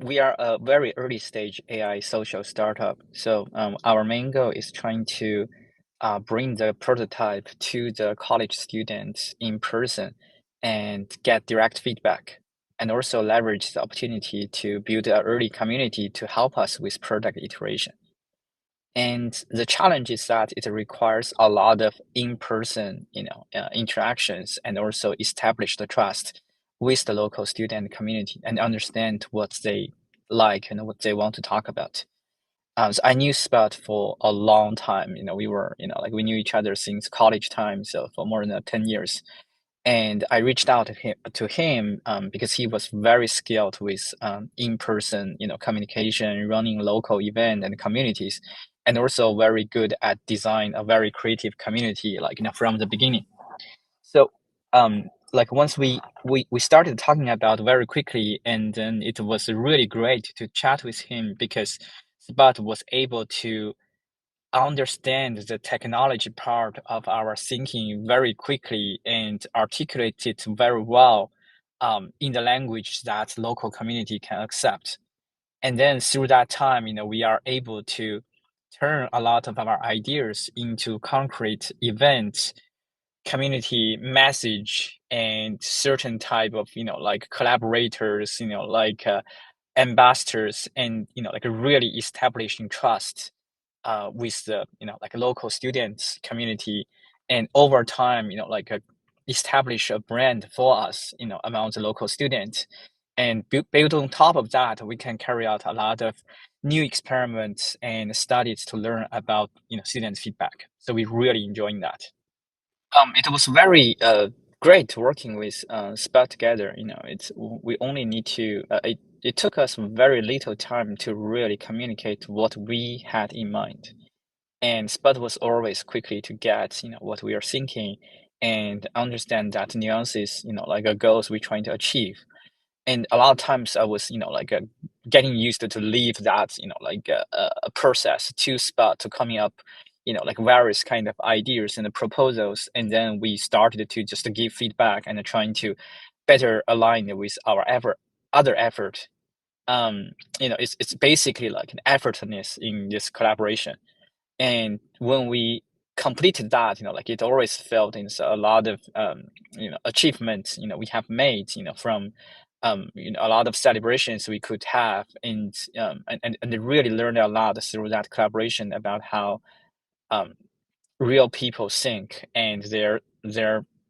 We are a very early stage AI social startup. Our main goal is trying to bring the prototype to the college students in person and get direct feedback, and also leverage the opportunity to build an early community to help us with product iteration. And the challenge is that it requires a lot of in-person, interactions, and also establish the trust with the local student community and understand what they like and what they want to talk about. So I knew Spud for a long time. We were, we knew each other since college time, so for more than 10 years. And I reached out to him because he was very skilled with in-person, communication, running local event and communities, and also very good at design a very creative community, from the beginning. So, once we started talking about very quickly, and then it was really great to chat with him because Spot was able to understand the technology part of our thinking very quickly and articulate it very well in the language that local community can accept. And then through that time, we are able to turn a lot of our ideas into concrete events, community message, and certain type of, collaborators, ambassadors, and, really establishing trust with the local students community, and over time establish a brand for us among the local students, and build on top of that we can carry out a lot of new experiments and studies to learn about student feedback, so we really enjoying that. It was very great working with Spud together. We only need to. It took us very little time to really communicate what we had in mind, and Spud was always quickly to get what we are thinking and understand that nuances, goals we're trying to achieve. And a lot of times I was getting used to leave that a process to Spud to coming up various kind of ideas and proposals, and then we started to just give feedback and trying to better align with our other effort. It's basically like an effortless in this collaboration. And when we completed that, it always felt it's a lot of achievements we have made from a lot of celebrations we could have, and really learned a lot through that collaboration about how um, real people think and their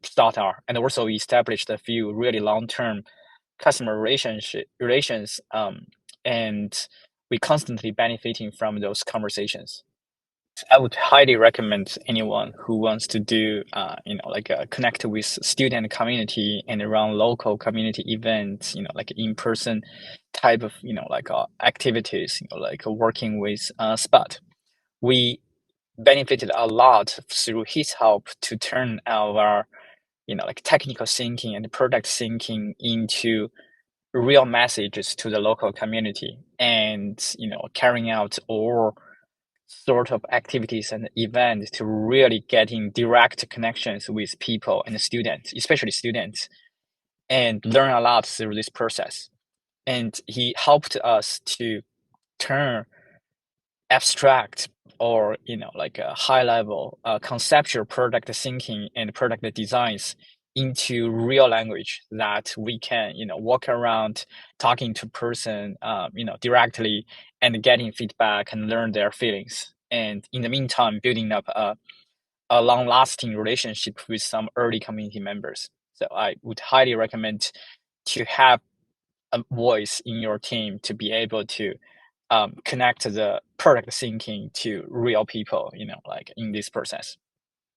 thought are, and also we established a few really long-term customer relations, and we constantly benefiting from those conversations. I would highly recommend anyone who wants to do, connect with student community and run local community events, in-person type of, activities, working with Spot. We benefited a lot through his help to turn our, technical thinking and product thinking into real messages to the local community, and, carrying out all sort of activities and events to really getting direct connections with people and students, especially students, and learn a lot through this process. And he helped us to turn abstract or a high level conceptual product thinking and product designs into real language that we can walk around talking to person directly and getting feedback and learn their feelings, and in the meantime building up a long lasting relationship with some early community members. So I would highly recommend to have a voice in your team to be able to connect the product thinking to real people, in this process.